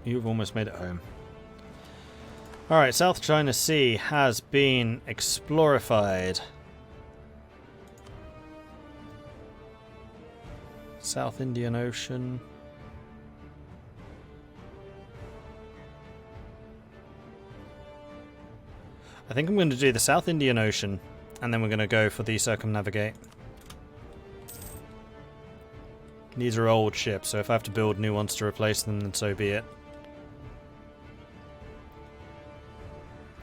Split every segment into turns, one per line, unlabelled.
you've almost made it home. Alright, South China Sea has been explorified. South Indian Ocean. I think I'm going to do the South Indian Ocean, and then we're going to go for the circumnavigate. These are old ships, so if I have to build new ones to replace them, then so be it.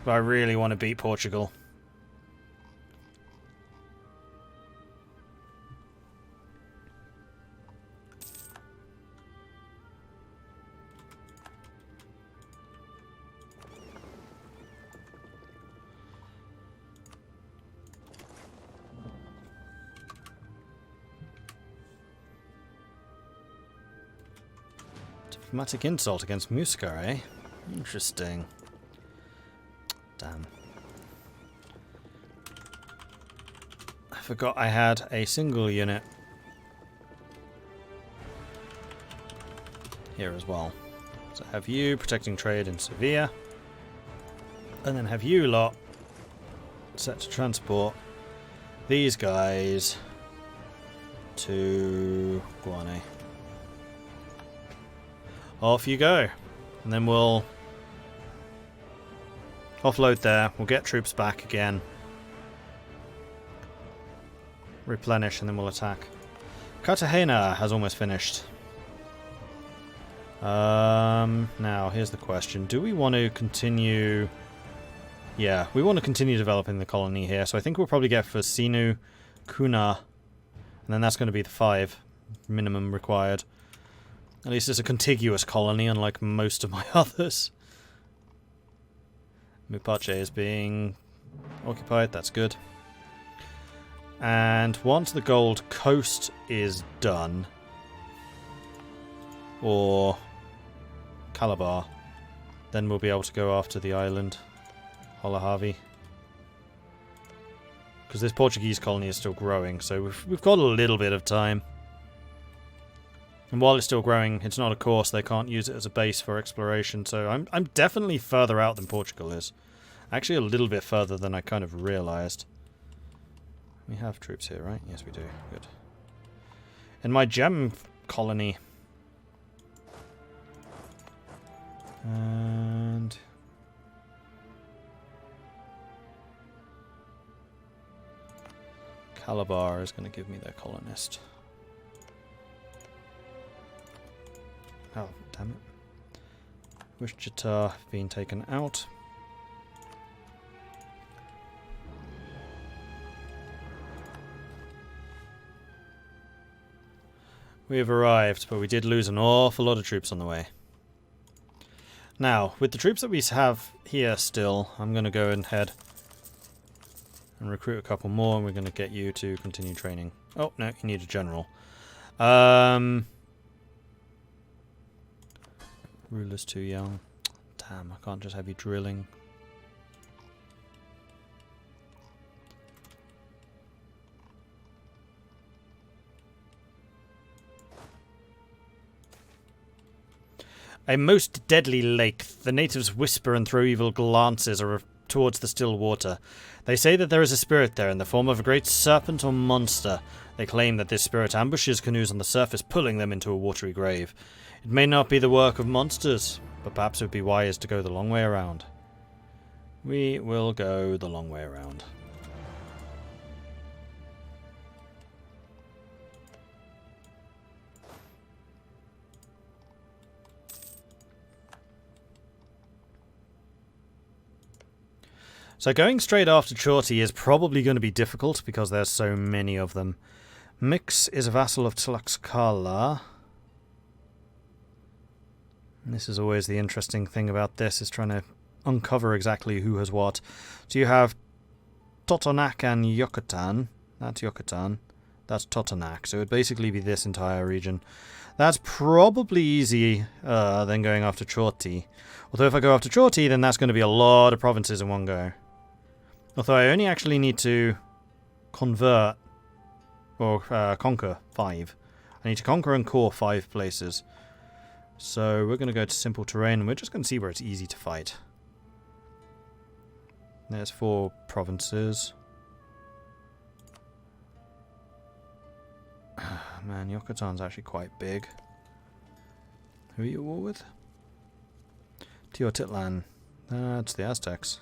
But I really want to beat Portugal. Diplomatic insult against Musca, eh? Interesting. Damn. I forgot I had a single unit here as well. So have you protecting trade in Sevilla. And then have you lot set to transport these guys to Guane. Off you go. And then we'll offload there. We'll get troops back again. Replenish and then we'll attack. Cartagena has almost finished. Now, here's the question. Do we want to continue... Yeah, we want to continue developing the colony here. So I think we'll probably get for Sinu, Kuna, and then that's going to be the 5 minimum required. At least it's a contiguous colony, unlike most of my others. Mupache is being occupied, that's good. And once the Gold Coast is done, or Calabar, then we'll be able to go after the island, Holahavi. Because this Portuguese colony is still growing, so we've got a little bit of time. And while it's still growing, it's not a course, they can't use it as a base for exploration, so I'm definitely further out than Portugal is. Actually a little bit further than I kind of realised. We have troops here, right? Yes, we do. Good. In my gem colony. And... Calabar is going to give me their colonist. Oh, damn it. Wichita being taken out. We have arrived, but we did lose an awful lot of troops on the way. Now, with the troops that we have here still, I'm going to go ahead and recruit a couple more, and we're going to get you to continue training. Oh, no, you need a general. Ruler's too young. Damn, I can't just have you drilling. A most deadly lake. The natives whisper and throw evil glances towards the still water. They say that there is a spirit there in the form of a great serpent or monster. They claim that this spirit ambushes canoes on the surface, pulling them into a watery grave. It may not be the work of monsters, but perhaps it would be wise to go the long way around. We will go the long way around. So going straight after Shorty is probably going to be difficult because there's so many of them. Mix is a vassal of Tlaxcala. And this is always the interesting thing about this, is trying to uncover exactly who has what. So you have Totonac and Yucatan. That's Yucatan. That's Totonac. So it would basically be this entire region. That's probably easier than going after Shorty. Although if I go after Shorty, then that's going to be a lot of provinces in one go. Although I only actually need to convert or conquer 5. I need to conquer and core 5 places. So we're going to go to simple terrain, and we're just going to see where it's easy to fight. There's 4 provinces. Man, Yucatan's actually quite big. Who are you at war with? Teotihuacan. That's the Aztecs.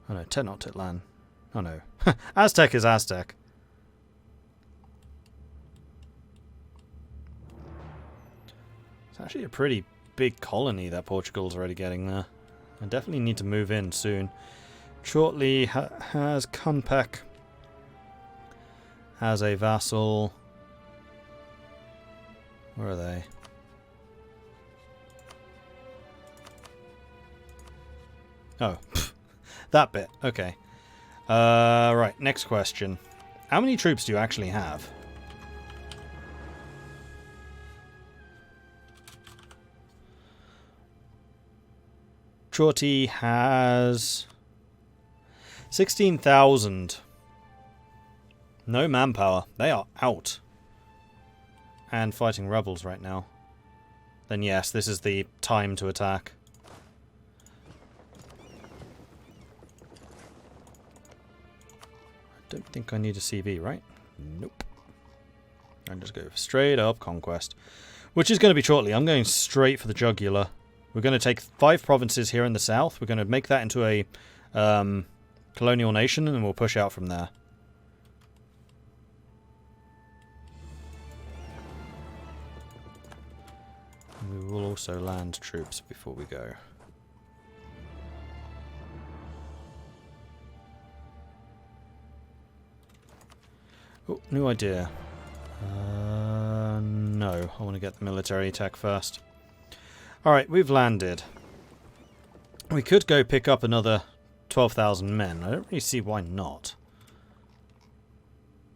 Oh no, Tenochtitlan. Oh no. Aztec is Aztec. It's actually a pretty big colony that Portugal's already getting there. I definitely need to move in soon. Shortly has Kunpek as a vassal. Where are they? Oh, that bit. Okay. Right, next question. How many troops do you actually have? Shorty has 16,000. No manpower. They are out. And fighting rebels right now. Then yes, this is the time to attack. I don't think I need a CV, right? Nope. I'll just go straight up conquest. Which is going to be shortly. I'm going straight for the jugular. We're going to take 5 provinces here in the south. We're going to make that into a colonial nation, and we'll push out from there. And we will also land troops before we go. Oh, new idea. No, I want to get the military tech first. Alright, we've landed. We could go pick up another 12,000 men. I don't really see why not.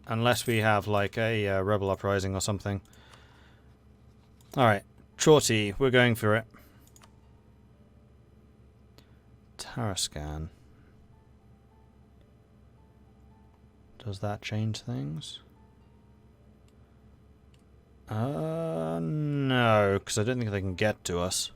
Unless we have, like, a rebel uprising or something. Alright, Shorty, we're going for it. Tarascan. Does that change things? No, because I don't think they can get to us.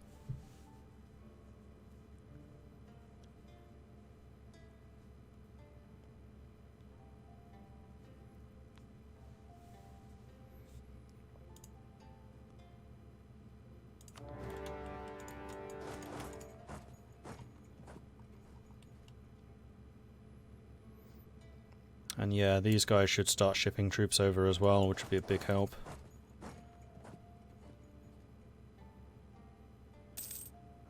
And yeah, these guys should start shipping troops over as well, which would be a big help.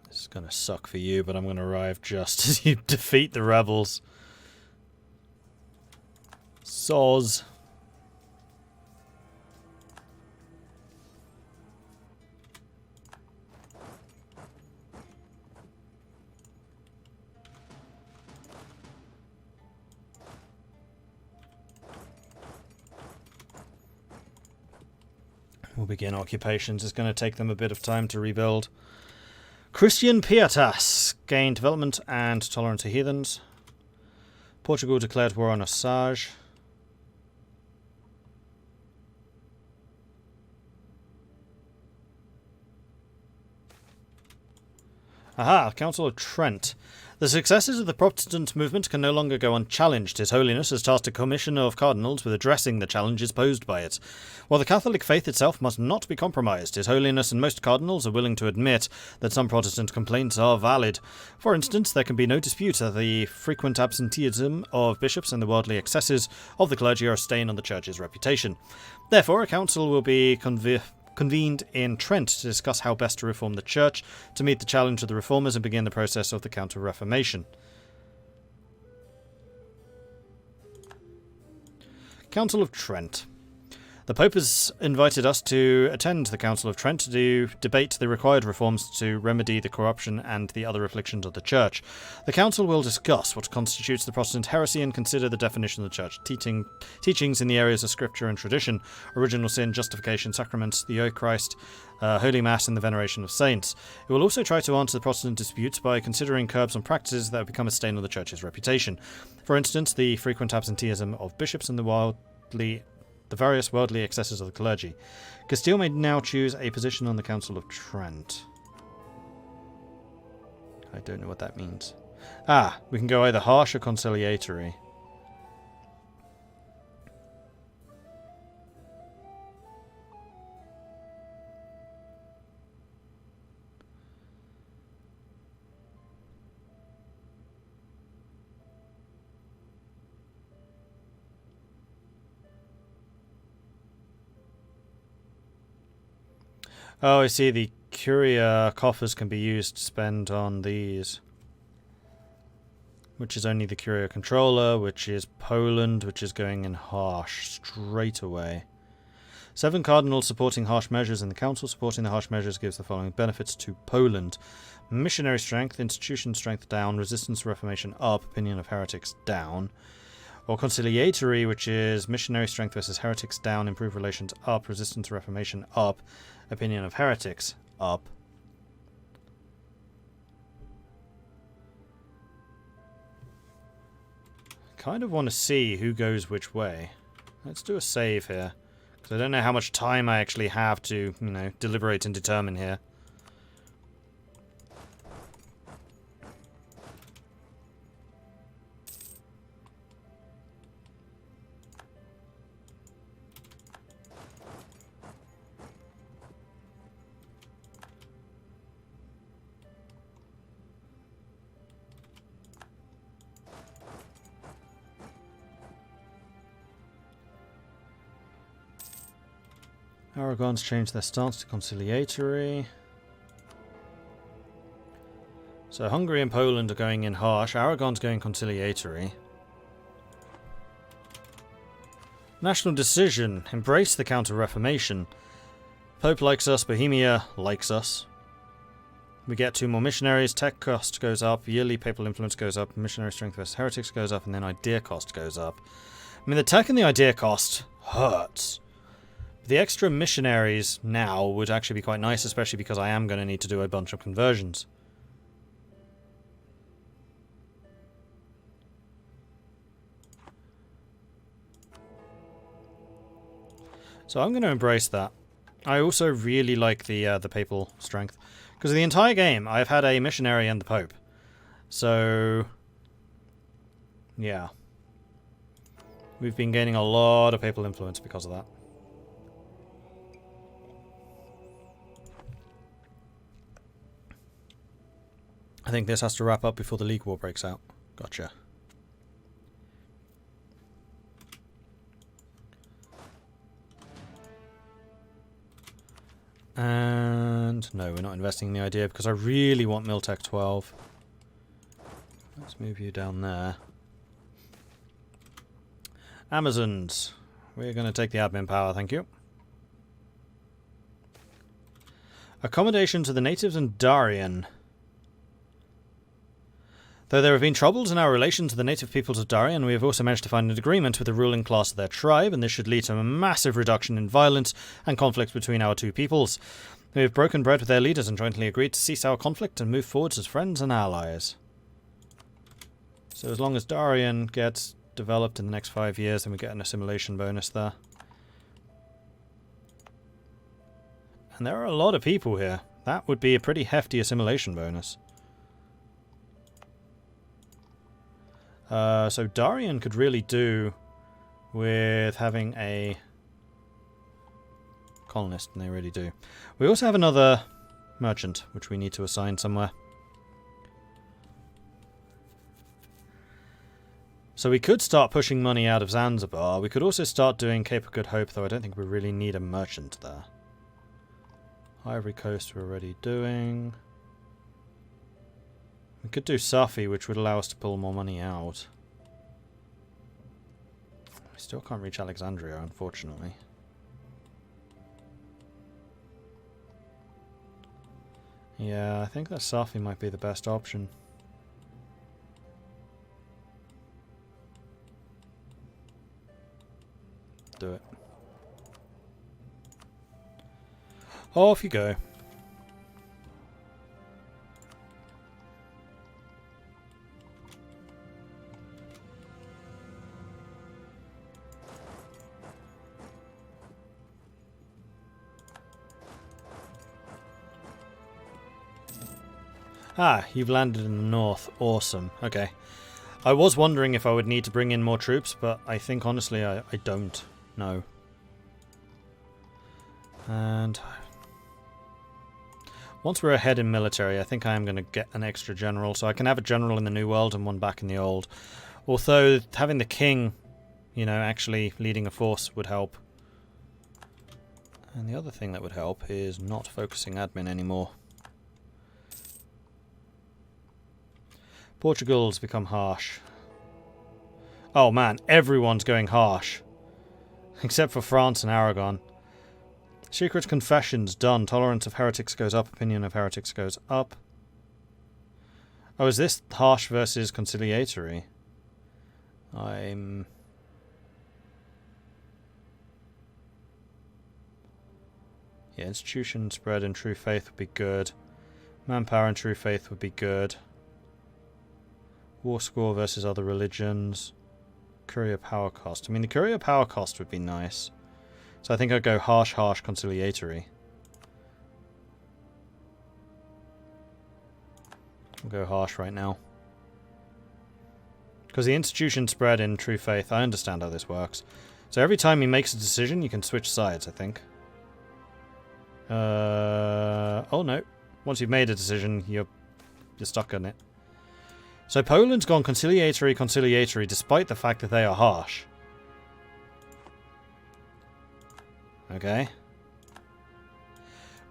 This is gonna suck for you, but I'm gonna arrive just as you defeat the rebels. Soz. We'll begin occupations. It's going to take them a bit of time to rebuild. Christian Pietas gained development and tolerance to heathens. Portugal declared war on Osage. Aha, Council of Trent. The successes of the Protestant movement can no longer go unchallenged. His Holiness has tasked a commission of cardinals with addressing the challenges posed by it. While the Catholic faith itself must not be compromised, His Holiness and most cardinals are willing to admit that some Protestant complaints are valid. For instance, there can be no dispute that the frequent absenteeism of bishops and the worldly excesses of the clergy are a stain on the Church's reputation. Therefore, a council will be convened in Trent to discuss how best to reform the Church, to meet the challenge of the reformers and begin the process of the Counter-Reformation. Council of Trent. The Pope has invited us to attend the Council of Trent to debate the required reforms to remedy the corruption and the other afflictions of the Church. The Council will discuss what constitutes the Protestant heresy and consider the definition of the Church teachings in the areas of Scripture and tradition, original sin, justification, sacraments, the Eucharist, Holy Mass, and the veneration of saints. It will also try to answer the Protestant disputes by considering curbs on practices that have become a stain on the Church's reputation. For instance, the frequent absenteeism of bishops and the the various worldly excesses of the clergy. Castile may now choose a position on the Council of Trent. I don't know what that means. Ah, we can go either harsh or conciliatory. Oh, I see. The Curia coffers can be used to spend on these. Which is only the Curia controller, which is Poland, which is going in harsh straight away. 7 cardinals supporting harsh measures in the council. Supporting the harsh measures gives the following benefits to Poland. Missionary strength, institution strength down, resistance to reformation up, opinion of heretics down. Or conciliatory, which is missionary strength versus heretics down, improved relations up, resistance to reformation up, opinion of heretics up. Kind of want to see who goes which way. Let's do a save here, because I don't know how much time I actually have to, you know, deliberate and determine here. Aragon's changed their stance to conciliatory. So Hungary and Poland are going in harsh. Aragon's going conciliatory. National decision. Embrace the Counter-Reformation. Pope likes us. Bohemia likes us. We get 2 more missionaries. Tech cost goes up. Yearly papal influence goes up. Missionary strength versus heretics goes up. And then idea cost goes up. I mean, the tech and the idea cost hurts. The extra missionaries now would actually be quite nice, especially because I am going to need to do a bunch of conversions. So I'm going to embrace that. I also really like the papal strength, because the entire game I've had a missionary and the Pope. So, yeah. We've been gaining a lot of papal influence because of that. I think this has to wrap up before the League War breaks out. Gotcha. And no, we're not investing in the idea because I really want Miltech 12. Let's move you down there. Amazons. We're going to take the admin power, thank you. Accommodation to the natives and Darien. Though there have been troubles in our relation to the native peoples of Darien, we have also managed to find an agreement with the ruling class of their tribe, and this should lead to a massive reduction in violence and conflict between our two peoples. We have broken bread with their leaders and jointly agreed to cease our conflict and move forwards as friends and allies. So as long as Darien gets developed in the next 5 years, then we get an assimilation bonus there. And there are a lot of people here. That would be a pretty hefty assimilation bonus. So Darien could really do with having a colonist, and they really do. We also have another merchant, which we need to assign somewhere. So we could start pushing money out of Zanzibar. We could also start doing Cape of Good Hope, though I don't think we really need a merchant there. Ivory Coast we're already doing. We could do Safi, which would allow us to pull more money out. We still can't reach Alexandria, unfortunately. Yeah, I think that Safi might be the best option. Do it. Off you go. Ah, you've landed in the north. Awesome. Okay. I was wondering if I would need to bring in more troops, but I think honestly I don't know. And once we're ahead in military, I think I am going to get an extra general, so I can have a general in the New World and one back in the Old. Although having the king, you know, actually leading a force would help. And the other thing that would help is not focusing admin anymore. Portugal's become harsh. Oh man, everyone's going harsh. Except for France and Aragon. Secret confessions done. Tolerance of heretics goes up. Opinion of heretics goes up. Oh, is this harsh versus conciliatory? Yeah, institution spread and true faith would be good. Manpower and true faith would be good. War score versus other religions. Courier power cost. I mean, the courier power cost would be nice. So I think I'd go harsh, harsh, conciliatory. We'll go harsh right now. Because the institution spread in true faith, I understand how this works. So every time he makes a decision, you can switch sides, I think. Oh no. Once you've made a decision, you're stuck on it. So Poland's gone conciliatory, conciliatory, despite the fact that they are harsh. Okay.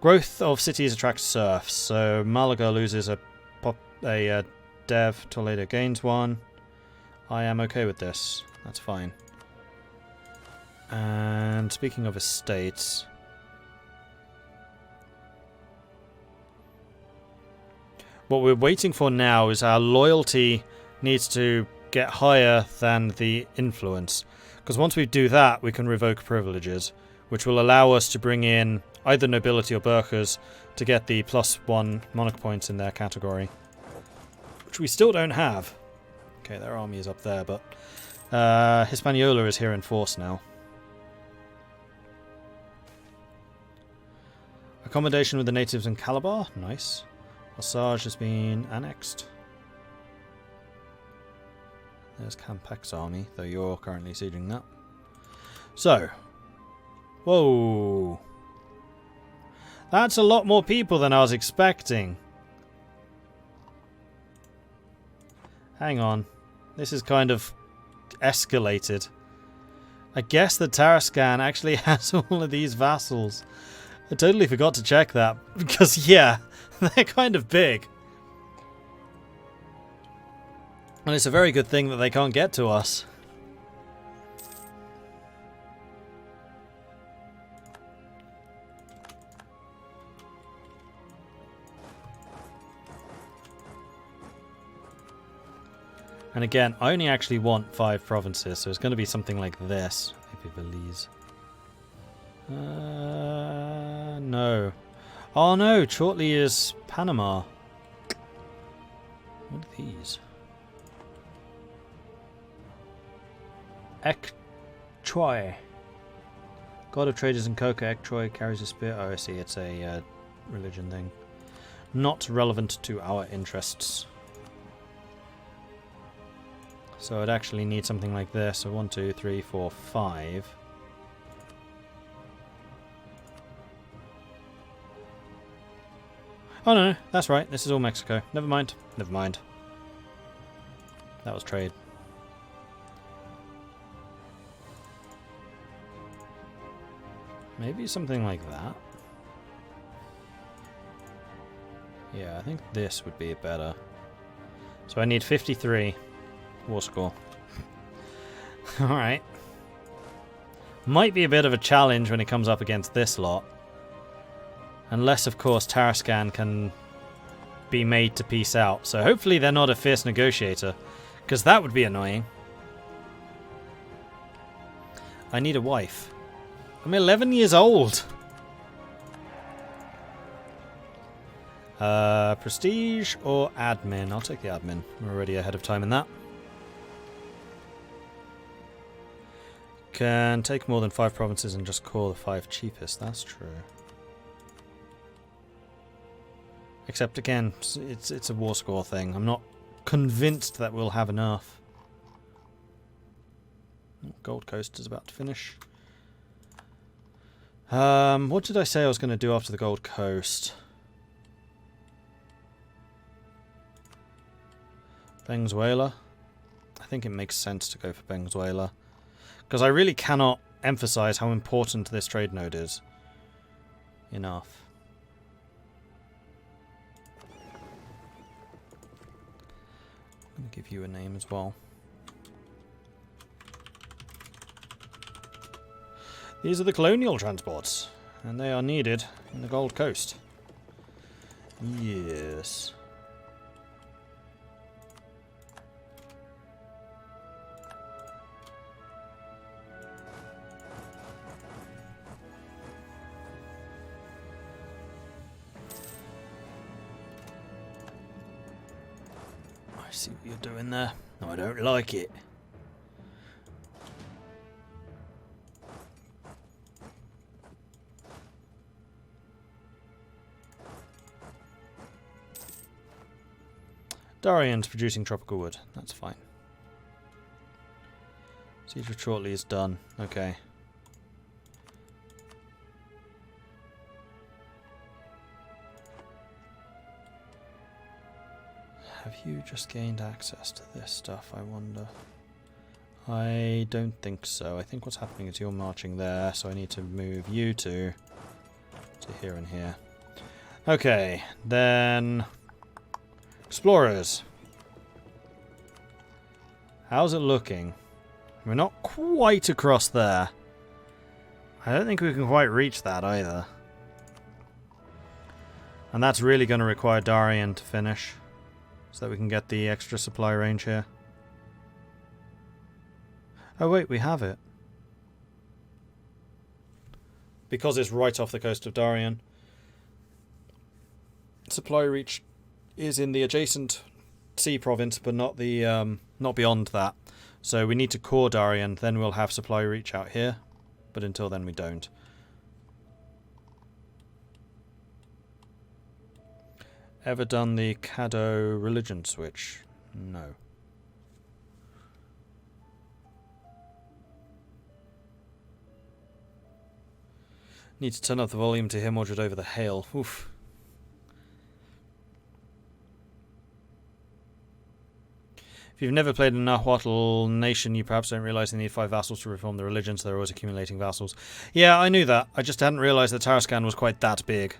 Growth of cities attracts serfs. So Malaga loses a dev. Toledo gains one. I am okay with this. That's fine. And speaking of estates, what we're waiting for now is our loyalty needs to get higher than the influence. Because once we do that, we can revoke privileges, which will allow us to bring in either nobility or burghers to get the +1 monarch points in their category. Which we still don't have. Okay, their army is up there, but Hispaniola is here in force now. Accommodation with the natives in Calabar, nice. Osage has been annexed. There's Campec's army, though you're currently sieging that. So, whoa. That's a lot more people than I was expecting. Hang on. This is kind of escalated. I guess the Tarascan actually has all of these vassals. I totally forgot to check that. Because, yeah, they're kind of big. And it's a very good thing that they can't get to us. And again, I only actually want 5 provinces, so it's going to be something like this. Maybe Belize. No. Oh no, Shorty is Panama. What are these? Ek Choi. God of Traders and Coca. Ek Choi carries a spear. Oh, I see. It's a religion thing. Not relevant to our interests. So I'd actually need something like this. So 1, 2, 3, 4, 5. Oh no, that's right. This is all Mexico. Never mind. Never mind. That was trade. Maybe something like that. Yeah, I think this would be better. So I need 53 war score. Alright. Might be a bit of a challenge when it comes up against this lot. Unless, of course, Tarascan can be made to peace out. So hopefully they're not a fierce negotiator, because that would be annoying. I need a wife. I'm 11 years old. Prestige or admin? I'll take the admin. We're already ahead of time in that. Can take more than 5 provinces and just call the 5 cheapest. That's true. Except again, it's a war score thing. I'm not convinced that we'll have enough. Gold Coast is about to finish. What did I say I was going to do after the Gold Coast? Venezuela. I think it makes sense to go for Venezuela. Because I really cannot emphasize how important this trade node is. Enough. I'm going to give you a name as well. These are the colonial transports, and they are needed in the Gold Coast. Yes. I see what you're doing there. I don't like it. Darian's producing tropical wood. That's fine. Siege of Shorty is done. Okay. Have you just gained access to this stuff, I wonder? I don't think so. I think what's happening is you're marching there, so I need to move you to here and here. Okay, then... Explorers. How's it looking? We're not quite across there. I don't think we can quite reach that either. And that's really going to require Darian to finish, so that we can get the extra supply range here. Oh wait, we have it. Because it's right off the coast of Darian. Supply reach is in the adjacent sea province, but not the not beyond that. So we need to core Darian, then we'll have supply reach out here. But until then we don't. Ever done the Caddo religion switch? No. Need to turn up the volume to hear Mordred over the hail. Oof. If you've never played in a Nahuatl nation, you perhaps don't realise they need 5 vassals to reform the religion, so they're always accumulating vassals. Yeah, I knew that. I just hadn't realised that Tarascan was quite that big.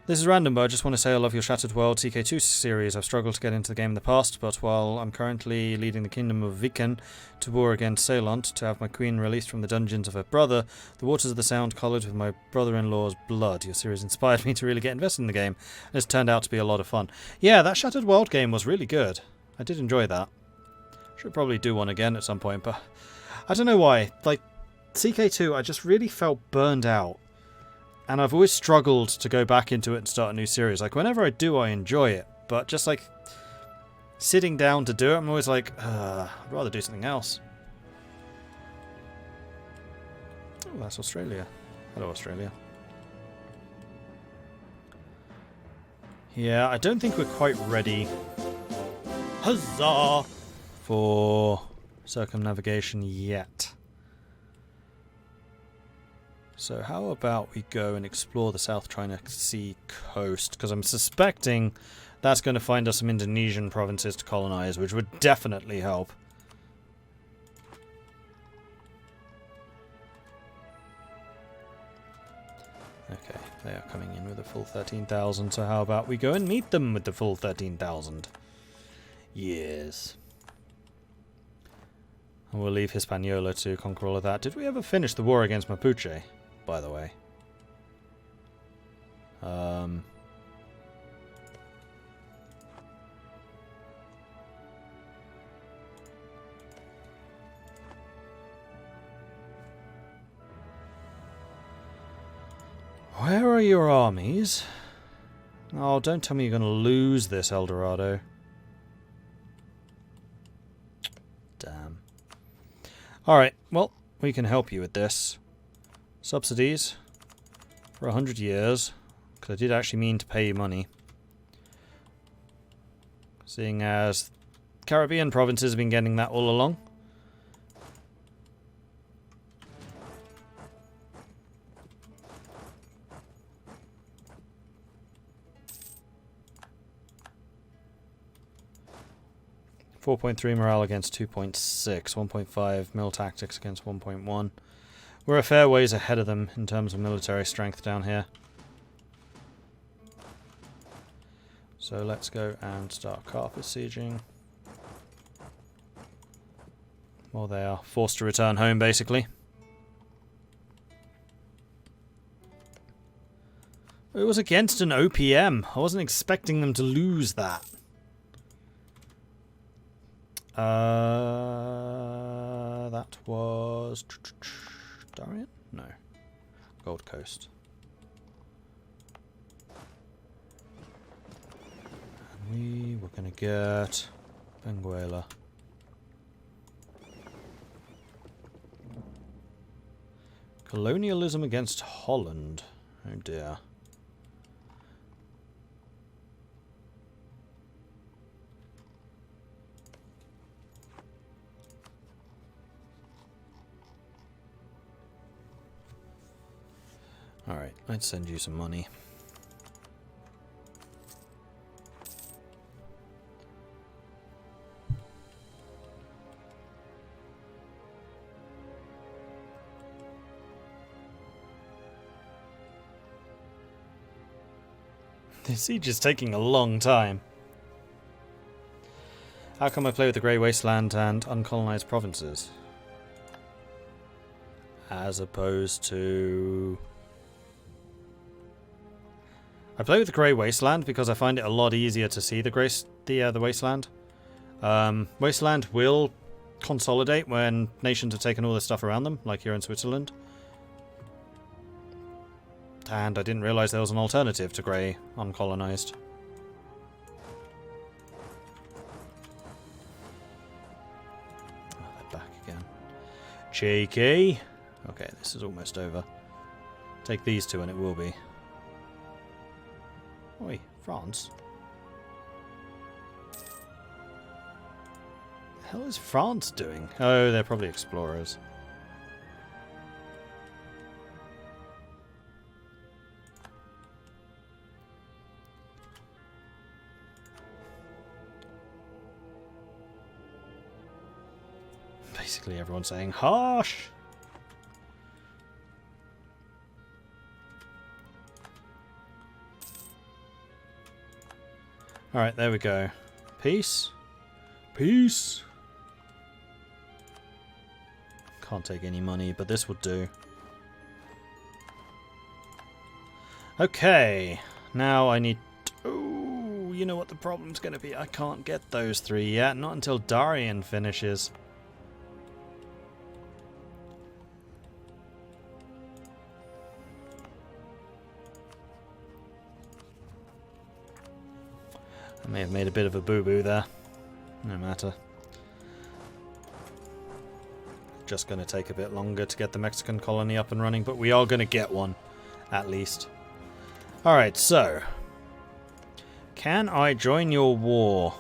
This is random, but I just want to say I love your Shattered World TK2 series. I've struggled to get into the game in the past, but while I'm currently leading the Kingdom of Viking to war against Ceylon to have my queen released from the dungeons of her brother, the waters of the Sound coloured with my brother-in-law's blood. Your series inspired me to really get invested in the game, and it's turned out to be a lot of fun. Yeah, that Shattered World game was really good. I did enjoy that. Should probably do one again at some point, but I don't know why. Like, CK2, I just really felt burned out. And I've always struggled to go back into it and start a new series. Like, whenever I do, I enjoy it. But just, like, sitting down to do it, I'm always like, I'd rather do something else. Oh, that's Australia. Hello, Australia. Yeah, I don't think we're quite ready. Huzzah! For circumnavigation yet. So how about we go and explore the South China Sea coast? Because I'm suspecting that's going to find us some Indonesian provinces to colonize, which would definitely help. Okay, they are coming in with a full 13,000, so how about we go and meet them with the full 13,000? Yes. And we'll leave Hispaniola to conquer all of that. Did we ever finish the war against Mapuche, by the way? Where are your armies? Oh, don't tell me you're going to lose this, El Dorado. Damn. Alright, well, we can help you with this. Subsidies for 100 years. Because I did actually mean to pay you money. Seeing as Caribbean provinces have been getting that all along. .3 morale against 2.6, 1.5 mil tactics against 1.1. We're a fair ways ahead of them in terms of military strength down here. So let's go and start carpet sieging. Well, they are forced to return home, basically. It was against an OPM. I wasn't expecting them to lose that. That was Darien? No. Gold Coast. And we were going to get Benguela. Colonialism against Holland. Oh dear. Alright, let's send you some money. The siege is taking a long time. How come I play with the Grey Wasteland and uncolonized provinces? As opposed to... I play with the Grey Wasteland because I find it a lot easier to see the Wasteland. Wasteland will consolidate when nations have taken all this stuff around them, like here in Switzerland. And I didn't realise there was an alternative to Grey uncolonized. Oh, they're back again. Cheeky! Okay, this is almost over. Take these two and it will be. Oi, France. The hell is France doing? Oh, they're probably explorers. Basically everyone's saying, harsh! Alright, there we go. Peace. Peace. Can't take any money, but this would do. Okay. Now I need... Oh, you know what the problem's going to be? I can't get those three yet. Not until Darien finishes. I may have made a bit of a boo-boo there. No matter. Just going to take a bit longer to get the Mexican colony up and running, but we are going to get one, at least. Alright, so. Can I join your war?